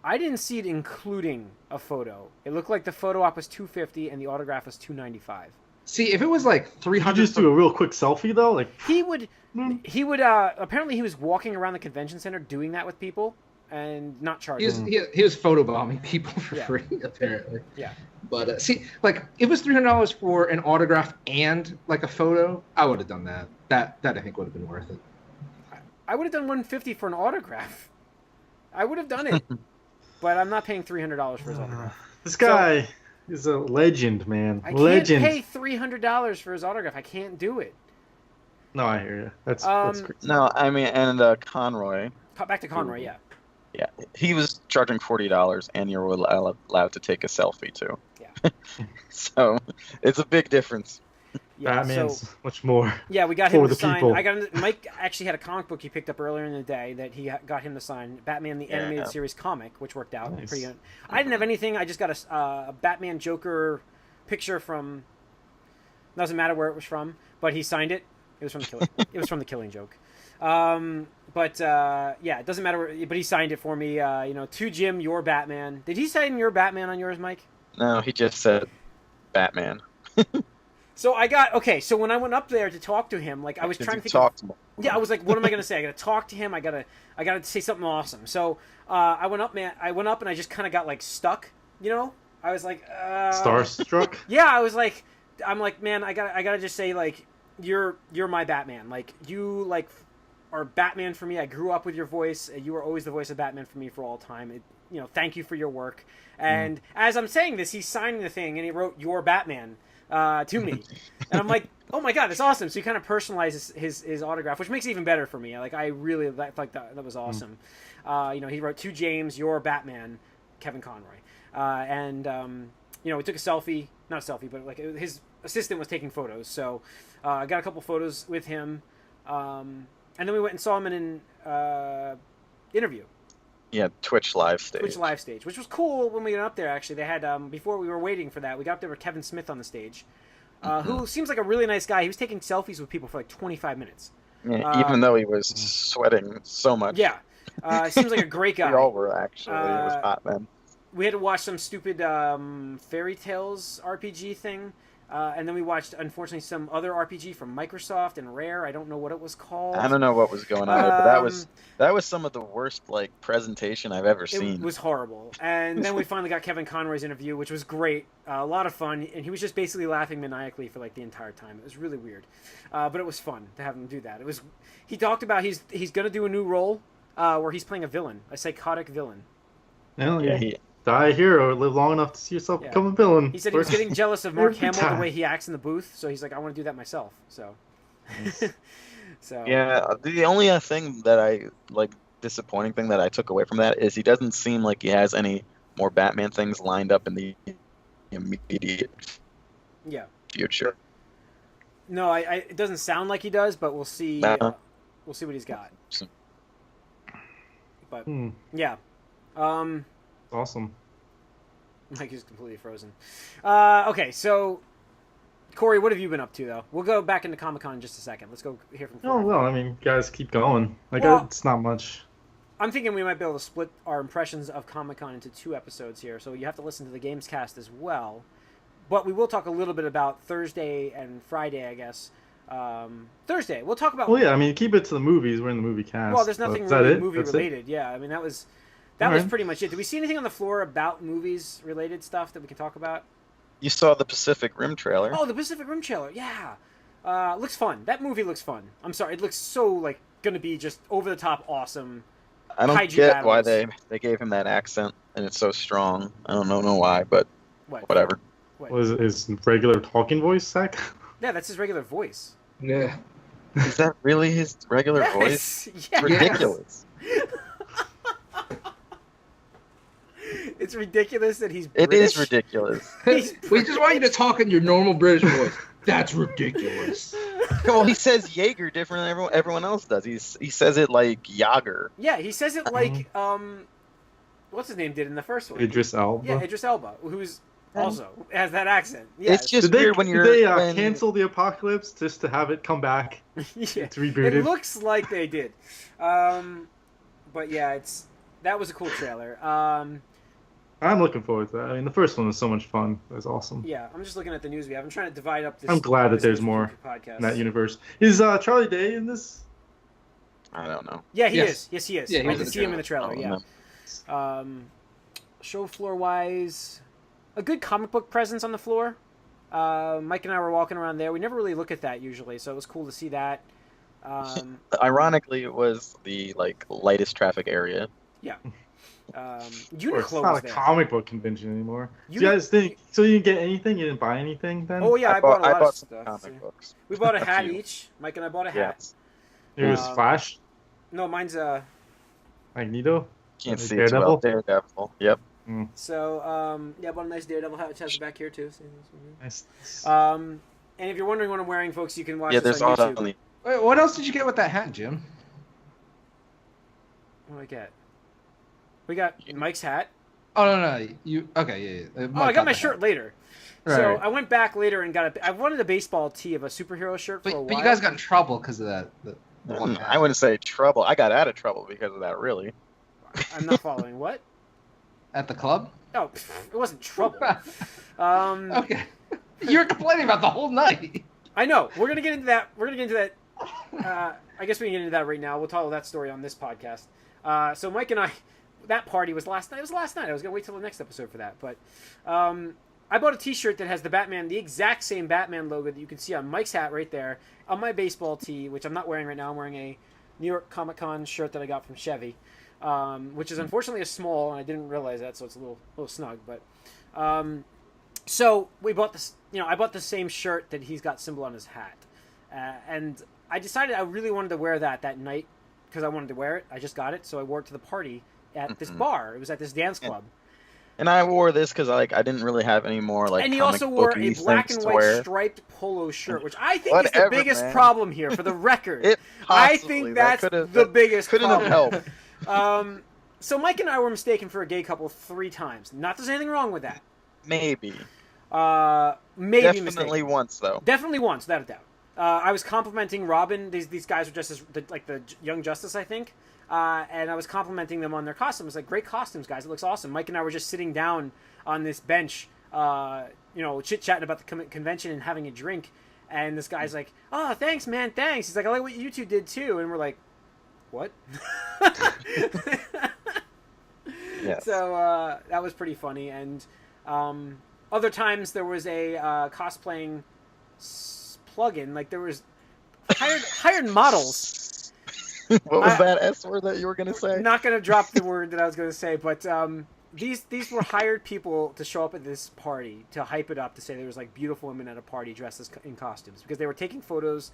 I didn't see it including a photo. It looked like the photo op was $250 and the autograph was $295.
See, if it was like $300,
you just do a real quick selfie though.
He would. Apparently, he was walking around the convention center doing that with people and not charging.
He was photobombing people for free, apparently.
Yeah.
But see, if it was $300 for an autograph and a photo, I would have done that. That I think would have been worth it.
I would have done $150 for an autograph. I would have done it, but I'm not paying $300 for his autograph.
This guy is a legend, man.
I
Legend.
can't pay $300 for his autograph. I can't do it.
No, I hear you. That's crazy.
No, I mean, and Conroy.
Back to Conroy, yeah.
Yeah, he was charging $40, and you're allowed to take a selfie too.
Yeah.
So it's a big difference.
Yeah,
Batman's much more.
Yeah, we got him
for
to
the
sign.
people.
Mike actually had a comic book he picked up earlier in the day that he got him to sign. Batman the Animated Series comic, which worked out pretty good. I didn't have anything. I just got a Batman Joker picture from. Doesn't matter where it was from, but he signed it. It was from the Killing. It was from the Killing Joke. It doesn't matter. But he signed it for me. To Jim, your Batman. Did he sign your Batman on yours, Mike?
No, he just said Batman.
So So when I went up there to talk to him, I was trying to think. Yeah, I was like, what am I going to say? I got to talk to him. I got to say something awesome. So I went up, and I just kind of got stuck. I was like,
Starstruck.
Yeah, I'm like, man, I gotta just say you're my Batman. You are Batman for me. I grew up with your voice. You were always the voice of Batman for me for all time. Thank you for your work. And as I'm saying this, he's signing the thing, and he wrote "Your Batman" to me, and I'm like, oh my god, that's awesome. So he kind of personalizes his autograph, which makes it even better for me. I really like that was awesome. He wrote to James, "Your Batman," Kevin Conroy, we took a selfie, not a selfie, but his assistant was taking photos. So I got a couple photos with him, and then we went and saw him in an interview.
Yeah, Twitch live stage.
Which was cool when we got up there, actually. They had, before we were waiting for that, we got up there with Kevin Smith on the stage, who seems like a really nice guy. He was taking selfies with people for 25 minutes.
Yeah, even though he was sweating so much.
Yeah. Seems like a great guy.
We all were, actually. It was hot, man.
We had to watch some stupid Fairy Tales RPG thing. And then we watched, unfortunately, some other RPG from Microsoft and Rare. I don't know what it was called.
I don't know what was going on there, but that was some of the worst presentation I've ever seen.
It was horrible. And then we finally got Kevin Conroy's interview, which was great, a lot of fun, and he was just basically laughing maniacally for the entire time. It was really weird, but it was fun to have him do that. He talked about he's going to do a new role where he's playing a villain, a psychotic villain.
Yeah. Die a hero, live long enough to see yourself become a villain.
He said he was getting jealous of Mark Hamill, the way he acts in the booth, so he's like, I want to do that myself. So,
yeah, the only thing that disappointing thing that I took away from that is he doesn't seem like he has any more Batman things lined up in the immediate
Yeah.
future.
No, it doesn't sound like he does, but we'll see.
No.
We'll see what he's got. But
Hmm.
yeah,
Awesome.
Mike is completely frozen. Okay, so Corey, what have you been up to though? We'll go back into Comic-Con in just a second. Let's go hear from Corey.
Oh well, I mean, guys, keep going. Like,
Well-
it's not much.
I'm thinking we might be able to split our impressions of Comic-Con into 2 episodes here, so you have to listen to the Gamescast as well. But we will talk a little bit about Thursday and Friday, I guess. Thursday, we'll talk about.
Well, yeah, I mean, keep it to the movies. We're in the movie cast.
Well, there's
but
nothing
is that
really
it?
movie
That's it?
related. Yeah, I mean that was
Alright.
pretty much it. Did we see anything on the floor about movies related stuff that we can talk about?
You saw the Pacific Rim trailer.
Oh, the Pacific Rim trailer. Yeah, looks fun. That movie looks fun. I'm sorry, it looks so like gonna be just over the top awesome.
I don't
kaiju
get why
battles.
they gave him that accent and it's so strong. I don't know why, but whatever.
What?
Was his regular talking voice, Zach?
Yeah, that's his regular voice.
Yeah.
Is that really his regular
Yes,
voice?
yes.
It's ridiculous.
It's ridiculous that he's
It
British.
is ridiculous.
He's
We just want you to talk in your normal British voice. That's ridiculous.
Well, he says Jaeger different than everyone else does. He says it like Yager.
Yeah, he says it like what's his name did in the first one.
Idris Elba.
Yeah, Idris Elba, who's also has that accent. Yeah,
It's just
Did they,
weird when you're.
did they
when-
cancel the apocalypse just to have it come back?
yeah.
It's rebooted.
It looks like they did. But yeah, that was a cool trailer.
I'm looking forward to that. I mean, the first one was so much fun. It was awesome.
Yeah, I'm just looking at the news we have. I'm trying to divide up this.
I'm glad that
this
there's
news
more
podcast.
in that universe. Is Charlie Day in this?
I don't know.
Yeah, he
Yes.
is. Yes, he is.
Yeah, he
I
was
did
in the
see him in the trailer.
I
Yeah.
don't know.
Show floor wise, a good comic book presence on the floor. Mike and I were walking around there. We never really look at that usually, so it was cool to see that.
Ironically, it was the lightest traffic area.
Or it's
Uniqlo
not
was
a
there.
comic book convention anymore.
Uni-
Do you guys think so? You didn't get anything? You didn't buy anything then?
Oh yeah, I bought a lot of
some
stuff.
comic books.
We bought a hat
few.
each. Mike and I bought a hat.
Yes.
It was Flash,
No, mine's
Magneto.
Can't see
Daredevil?
it well. Daredevil. Yep.
So yeah, I bought a nice Daredevil hat which has it back here too. See?
Nice.
And if you're wondering what I'm wearing, folks, you can watch
Yeah,
this
there's
on
all
YouTube.
Wait, what else did you get with that hat, Jim?
What do I get? We got Mike's hat.
Oh no, you okay? Yeah.
Oh, I got my shirt later.
Right,
So
right.
I went back later and got I wanted a baseball tee of a superhero shirt for a while.
But you guys got in trouble because of that. The one hat.
I wouldn't say trouble. I got out of trouble because of that, really.
I'm not following. What?
At the club.
Oh, it wasn't trouble.
Okay. You're complaining about the whole night.
I know. We're gonna get into that. I guess we can get into that right now. We'll tell that story on this podcast. So Mike and I, that party was last night. It was last night. I was gonna wait till the next episode for that, but I bought a T-shirt that has the exact same Batman logo that you can see on Mike's hat right there, on my baseball tee, which I'm not wearing right now. I'm wearing a New York Comic Con shirt that I got from Chevy, which is unfortunately a small, and I didn't realize that, so it's a little snug. But so we bought this. I bought the same shirt that he's got symbol on his hat, and I decided I really wanted to wear that night because I wanted to wear it. I just got it, so I wore it to the party at this bar. It was at this dance club.
And I wore this because I didn't really have any more
And he
comic
also wore a
booky
black
things
and
to
white
wear.
striped polo shirt, which I think is the
Whatever,
biggest
man.
problem here. For the record,
It
I
possibly,
think
that
that's
could've-
the biggest
couldn't
problem.
have helped.
So Mike and I were mistaken for a gay couple 3 times. Not that there's anything wrong with that.
Maybe.
Maybe
Definitely
mistaken.
once though.
Definitely once, without a doubt. I was complimenting Robin. These guys were dressed as the Young Justice, I think. And I was complimenting them on their costumes. Like, great costumes, guys. It looks awesome. Mike and I were just sitting down on this bench, chit-chatting about the convention and having a drink. And this guy's like, "Oh, thanks, man, thanks." He's like, "I like what you two did, too." And we're like, "What?"
Yes.
So that was pretty funny. And other times there was a cosplaying plug-in. Like, there was hired models.
What was that S word that you were gonna say?
Not going to drop the word that I was going to say, but these were hired people to show up at this party to hype it up, to say there was like beautiful women at a party dressed in costumes, because they were taking photos.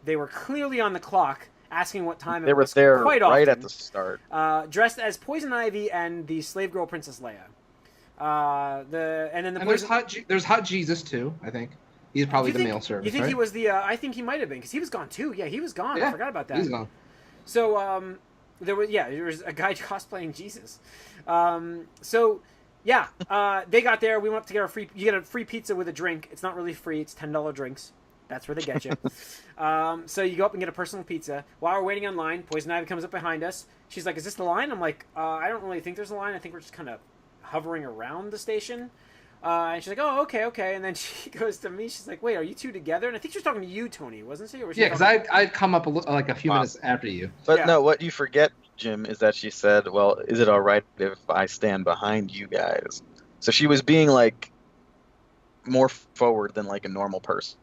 They were clearly on the clock, asking what time
They
it
were
was.
there
Quite
right
often,
at the start.
dressed as Poison Ivy and the slave girl Princess Leia. And then
And there's hot Jesus too, I think. He's probably the
think,
mail service.
You think
right?
he was the? I think he might have been because he was gone too. Yeah, he was gone.
Yeah,
I forgot about that.
He's gone.
So there was a guy cosplaying Jesus. They got there. We went up to get our free. You get a free pizza with a drink. It's not really free. It's $10 drinks. That's where they get you. So you go up and get a personal pizza. While we're waiting on line, Poison Ivy comes up behind us. She's like, "Is this the line?" I'm like, "I don't really think there's a line. I think we're just kind of hovering around the station." And she's like, "Oh, okay." And then she goes to me. She's like, "Wait, are you two together?" And I think she was talking to you, Tony, wasn't she? Or was she
Yeah, because I'd come up like a few minutes after you.
But
Yeah.
no, what you forget, Jim, is that she said, "Well, is it all right if I stand behind you guys?" So she was being like more forward than like a normal person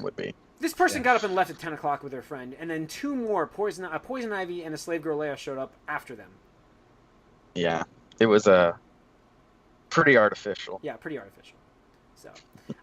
would be.
This person got up and left at 10 o'clock with her friend, and then two more, Poison Ivy and a slave girl Leia, showed up after them.
Yeah, it was pretty artificial.
Yeah, pretty artificial. So,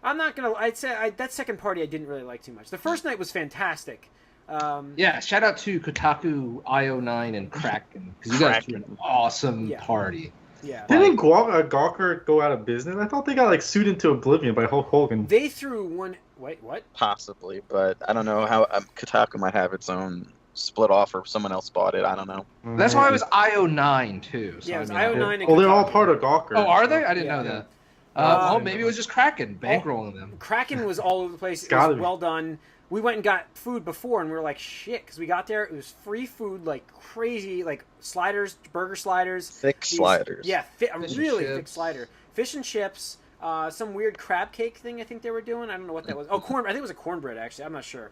I'm not gonna. I'd say that second party I didn't really like too much. The first night was fantastic.
Yeah, shout out to Kotaku, IO9, and Kraken because you guys threw an awesome party.
Yeah.
Didn't Gawker go out of business? I thought they got like sued into oblivion by Hulk Hogan.
They threw one. Wait, what?
Possibly, but I don't know how Kotaku might have its own split off or someone else bought it. I don't know.
That's why it was IO9 too. So
Yeah, it was
I mean,
IO9 and
Oh, they're all
Kotaku.
part of Gawker.
Oh, are they? I didn't
Yeah.
know that.
Uh,
Well, maybe it was just Kraken bankrolling them.
Kraken was all over the place. It
Gotta
was
be.
well done. We went and got food before, and we were like, shit, because we got there, it was free food, like crazy, like sliders, burger sliders.
Thick sliders.
Yeah, a
Fish and
really thick
chips.
slider. Fish and chips, some weird crab cake thing I think they were doing. I don't know what that was. Oh, corn. I think it was a cornbread, actually. I'm not sure.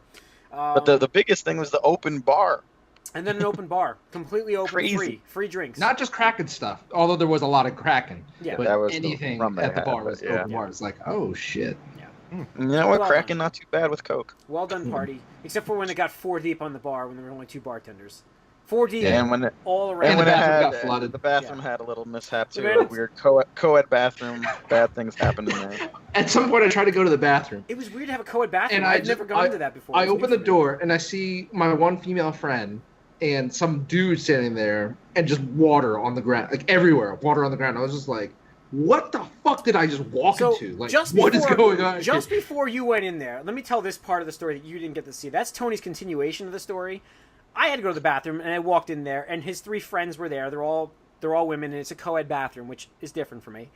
But the biggest thing was the open bar.
And then an open bar. Completely open,
Crazy.
free drinks.
Not just Kraken stuff, although there was a lot of Kraken.
Yeah.
But
That was the
anything
rum they
at the
had,
bar
but
was
yeah.
open bar. It's like, oh shit.
You know what?
Well
Kraken not too bad with Coke.
Well done party. Except for when it got 4 deep on the bar when there were only 2 bartenders. 4 deep
And when it,
all
and
around.
when
the
it
bathroom
had,
got flooded.
the bathroom had a little mishap too.
Man,
A weird co-ed bathroom. Bad things happened in there.
At some point, I tried to go to the bathroom.
It was weird to have a co-ed bathroom.
And
I'd never gone into that before.
I
It was
open
new
the
for me.
door and I see my one female friend and some dude standing there and just water on the ground, like everywhere, water on the ground. I was just like, what the fuck did I just walk
So,
into? Like,
just
what is
before-
going on?
Just
here?
before you went in there, let me tell this part of the story that you didn't get to see. That's Tony's continuation of the story. I had to go to the bathroom, and I walked in there, and his 3 friends were there. They're all women, and it's a co-ed bathroom, which is different for me.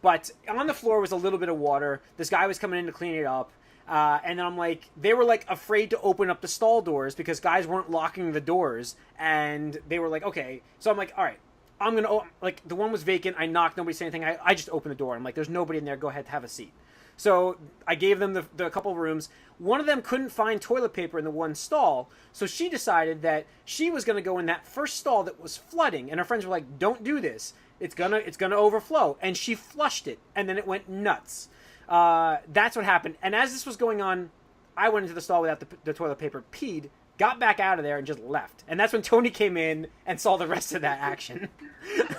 But on the floor was a little bit of water. This guy was coming in to clean it up. And then I'm like, they were like afraid to open up the stall doors because guys weren't locking the doors. And they were like, okay. So I'm like, all right, I'm going to, like, the one was vacant. I knocked, nobody said anything. I just opened the door. I'm like, there's nobody in there. Go ahead, have a seat. So I gave them the couple of rooms. One of them couldn't find toilet paper in the one stall. So she decided that she was going to go in that first stall that was flooding. And her friends were like, don't do this. It's gonna overflow. And she flushed it. And then it went nuts. That's what happened. And as this was going on, I went into the stall without the toilet paper, peed, got back out of there, and just left. And that's when Tony came in and saw the rest of that action.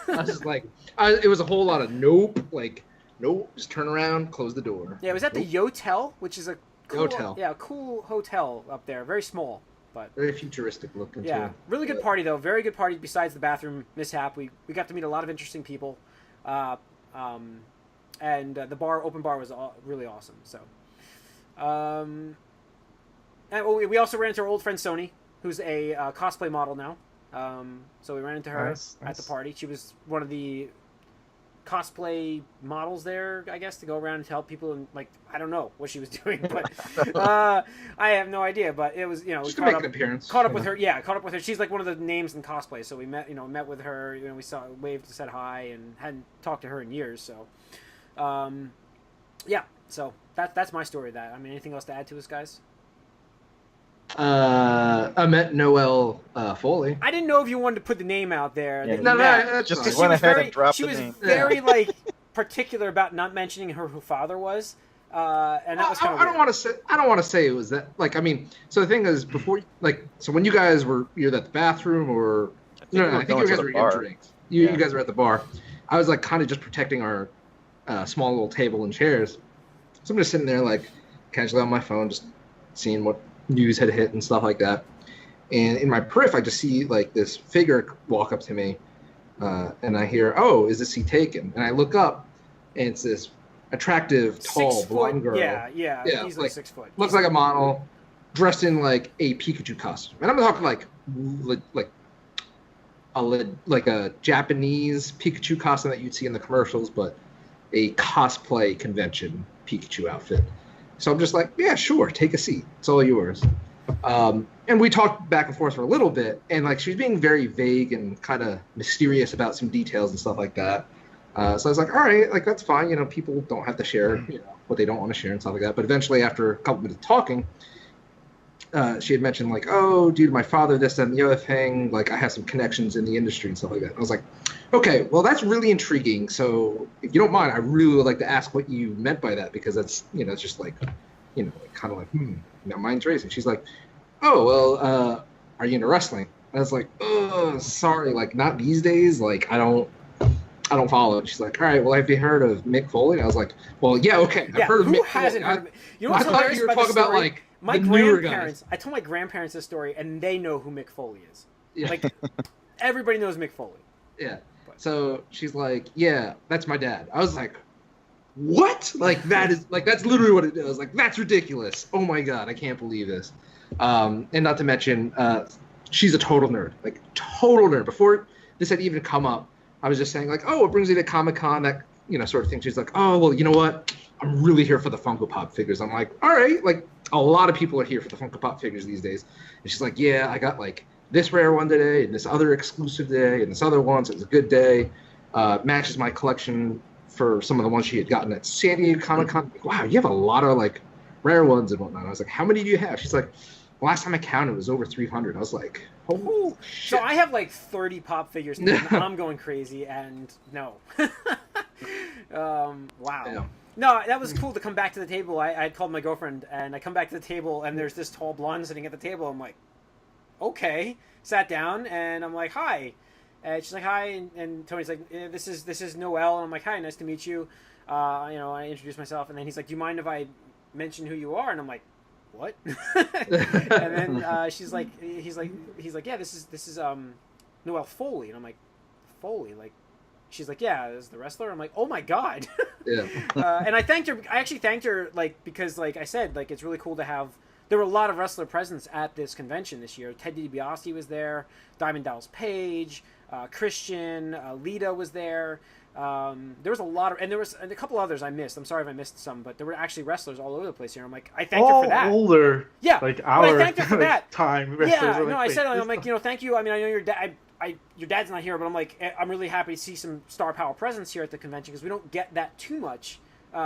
I was just like, it was a whole lot of nope, like, nope, just turn around, close the door.
Yeah, it was at the Yotel, which is a cool,
Yotel.
Yeah, cool hotel up there. Very small, but
Very futuristic looking.
yeah,
too.
really good party though. Very good party. Besides the bathroom mishap, we got to meet a lot of interesting people, and the open bar was really awesome. So, and we also ran into our old friend Sony, who's a cosplay model now. So we ran into her at the party. She was one of the cosplay models there, I guess, to go around and help people. And like, I don't know what she was doing, but I have no idea. But it was, we
Just to
caught
make
up,
an appearance.
caught up with her. Yeah, caught up with her. She's like one of the names in cosplay. So we met with her. We waved, said hi, and hadn't talked to her in years. So, yeah. So that's my story of that. I mean, anything else to add to this, guys?
I met Noelle Foley.
I didn't know if you wanted to put the name out there.
Yeah,
that you
No,
met.
that's
Just
fine.
She
went
was
ahead
very,
and dropped
she
the
was
name.
very like particular about not mentioning her father was, and that was kind of
I don't want to say. I don't want to say it was that. Like, I mean, so the thing is, before, like, so when you guys were either at the bathroom or
I think
I think you guys were getting drinks. You
Yeah.
guys were at the bar. I was like kind of just protecting our small little table and chairs. So I'm just sitting there like casually on my phone, just seeing what news had hit and stuff like that. And in my periph, I just see like this figure walk up to me, and I hear, "Oh, is this he taken?" And I look up, and it's this attractive, tall,
6 foot.
blonde girl.
Yeah, easily
like,
6 foot.
Looks like a model, dressed in like a Pikachu costume, and I'm talking like a Japanese Pikachu costume that you'd see in the commercials, but a cosplay convention Pikachu outfit. So I'm just like, yeah, sure, take a seat. It's all yours. And we talked back and forth for a little bit, and like she was being very vague and kind of mysterious about some details and stuff like that. So I was like, all right, like that's fine. You know, people don't have to share, what they don't want to share and stuff like that. But eventually, after a couple minutes of talking, she had mentioned like, oh, dude, my father, this, that, and the other thing. Like, I have some connections in the industry and stuff like that. And I was like, okay, well, that's really intriguing. So if you don't mind, I really would like to ask what you meant by that, because that's, it's just like, kind of like, mine's racing. She's like, oh, well, are you into wrestling? I was like, oh, sorry, like not these days. Like I don't follow it. She's like, all right, well, have you heard of Mick Foley? And I was like, well, yeah, okay, I've heard of Mick Foley.
Who hasn't heard of it? You know what's
I thought
hilarious
you were
about
talking
this
about
story?
like
My
the newer
grandparents.
guys.
I told my grandparents this story, and they know who Mick Foley is.
Yeah.
Like everybody knows Mick Foley.
Yeah. So she's like, yeah, that's my dad. I was like, what? Like that's literally what it is. Like that's ridiculous. Oh my god, I can't believe this. And not to mention, she's a total nerd. Like total nerd. Before this had even come up, I was just saying like, oh, it brings me to Comic-Con, that sort of thing. She's like, oh, well, you know what? I'm really here for the Funko Pop figures. I'm like, all right, like a lot of people are here for the Funko Pop figures these days. And she's like, yeah, I got like this rare one today and this other exclusive day and this other one, so it's a good day. Matches my collection for some of the ones she had gotten at San Diego Comic-Con. Like, wow, you have a lot of like rare ones and whatnot. I was like, how many do you have? She's like, last time I counted, it was over 300. I was like, oh, shit.
So I have like 30 pop figures, and I'm going crazy, and no. Wow.
Yeah.
No, that was cool to come back to the table. I had called my girlfriend, and I come back to the table, and there's this tall blonde sitting at the table. I'm like, okay. Sat down, and I'm like, hi. And she's like, hi. And Tony's like, this is Noelle. And I'm like, hi, nice to meet you. I introduced myself, and then he's like, do you mind if I mention who you are? And I'm like, what? And then he's like, yeah, this is Noelle Foley. And I'm like, Foley? Like, she's like, yeah, this is the wrestler. I'm like, oh my god.
Yeah.
And I actually thanked her, like, because like I said, like it's really cool to have. There were a lot of wrestler presence at this convention this year. Ted DiBiase was there, Diamond Dallas Page, Christian, Lita was there. There was a lot of, and there was a couple others I missed. I'm sorry if I missed some, but there were actually wrestlers all over the place here. I'm like, I thanked her for that.
All older,
yeah,
like our
I thanked her for that.
time. Wrestlers
Yeah,
are
no,
like,
I said, I'm like, thank you. I mean, I know your dad. Your dad's not here, but I'm like, I'm really happy to see some star power presence here at the convention, because we don't get that too much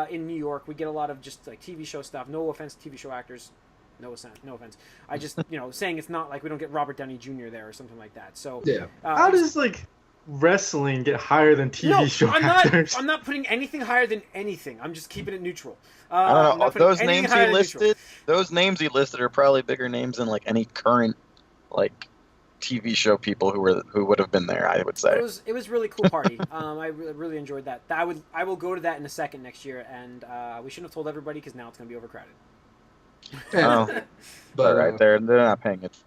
in New York. We get a lot of just like TV show stuff. No offense to TV show actors. No offense. I just, saying it's not like we don't get Robert Downey Jr. there or something like that. So
yeah.
How does like wrestling get higher than TV show actors?
I'm not putting anything higher than anything. I'm just keeping it neutral.
I don't know. Those names he listed are probably bigger names than like any current like TV show people who would have been there. I would say
it was really cool party. I really enjoyed that. I will go to that in a second next year, and we shouldn't have told everybody because now it's going to be overcrowded.
Oh, but right there, they're not paying it.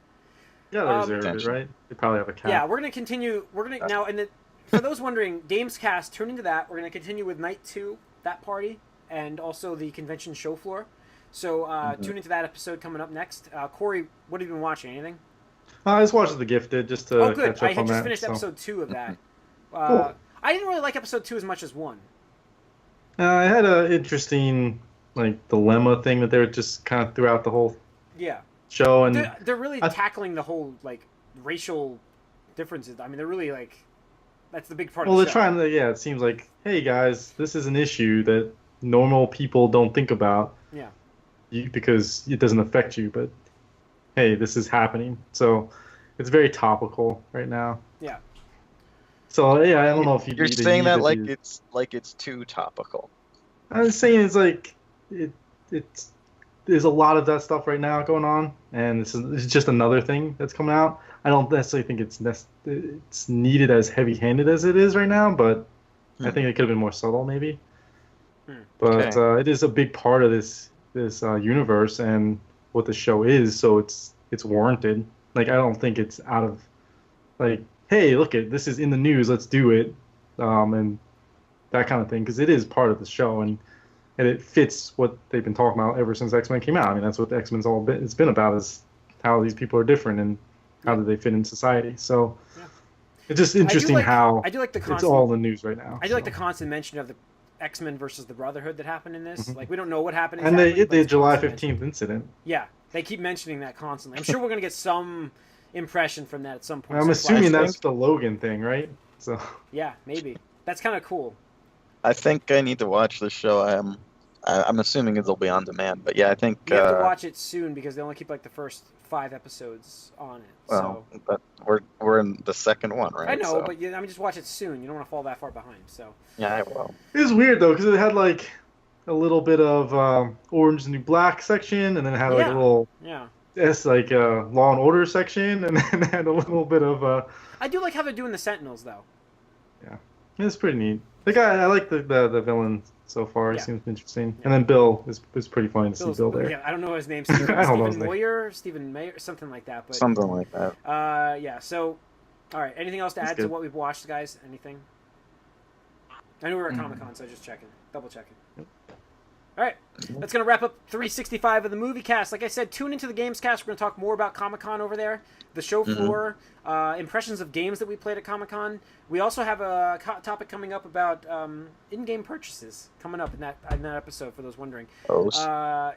Yeah, reserve it, right? They probably have a cap.
Yeah, we're gonna continue. We're gonna now, and for those wondering, Gamescast, tune into that. We're gonna continue with night 2, that party, and also the convention show floor. So tune into that episode coming up next. Corey, what have you been watching? Anything?
I just watched The Gifted just to
good.
catch up
I had
on
just
that,
finished
so.
episode 2 of that.
Cool.
I didn't really like episode 2 as much as 1.
I had an interesting like dilemma thing that they were just kind of throughout the whole show, and
they're really tackling the whole like racial differences. I mean, they're really like that's the big part.
Well,
of the
they're
show.
trying to. Yeah, it seems like, hey guys, this is an issue that normal people don't think about.
Yeah.
Because it doesn't affect you, but hey, this is happening. So it's very topical right now.
Yeah.
So yeah, I don't know if
you're saying that like it's too topical.
I was saying it's like it's there's a lot of that stuff right now going on, and it's just another thing that's coming out. I don't necessarily think it's needed as heavy-handed as it is right now, but I think it could have been more subtle maybe. But it is a big part of this universe and what the show is, so it's warranted. Like I don't think it's out of like, hey, look at this is in the news, let's do it, and that kind of thing, because it is part of the show, and and it fits what they've been talking about ever since X-Men came out. I mean, that's what the X-Men's all been. It's been about is how these people are different and how do they fit in society. So it's just interesting how
I do like the
it's all in the news right now.
I do like the constant mention of the X-Men versus the Brotherhood that happened in this. Like, we don't know what happened
and
exactly,
the July 15th incident.
Yeah, they keep mentioning that constantly. I'm sure we're gonna get some impression from that at some point.
I'm assuming that's the Logan thing, right? So
yeah, maybe that's kind of cool.
I think I need to watch this show. I'm assuming it'll be on demand, but yeah, I think
you have to watch it soon because they only keep like the first 5 episodes on it.
Well,
so.
but we're in the second one, right?
I know,
so.
but just watch it soon. You don't want to fall that far behind. So
Yeah, I will.
It was weird though because it had like a little bit of Orange is the New Black section, and then it had like a little Law and Order section, and then it had a little bit of.
I do like how they're doing the Sentinels though.
Yeah, it's pretty neat. The guy, I like the villain so far. He seems interesting, and then Bill is pretty funny to see Bill there.
Yeah, I don't know his name. Stephen Mayer, something like that. But
something like that.
Yeah. So, all right. Anything else to add to what we've watched, guys? Anything? I know we're at Comic-Con, so just checking, double checking. All right, that's going to wrap up 365 of the Moviecast. Like I said, tune into the Gamescast. We're going to talk more about Comic-Con over there, the show floor, impressions of games that we played at Comic-Con. We also have a topic coming up about in-game purchases coming up in that episode, for those wondering.
Snap.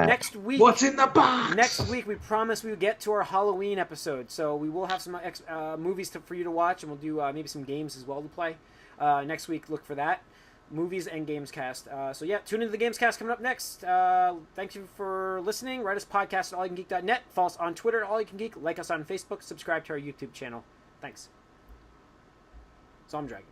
Next week.
What's in the box?
Next week, we promise we will get to our Halloween episode. So we will have some movies for you to watch, and we'll do maybe some games as well to play. Next week, look for that. Movies and Gamescast. So yeah, tune into the Gamescast coming up next. Thank you for listening. Write us podcast at allyoucangeek.net. Follow us on Twitter at allyoucangeek. Like us on Facebook. Subscribe to our YouTube channel. Thanks. So I'm Dragon.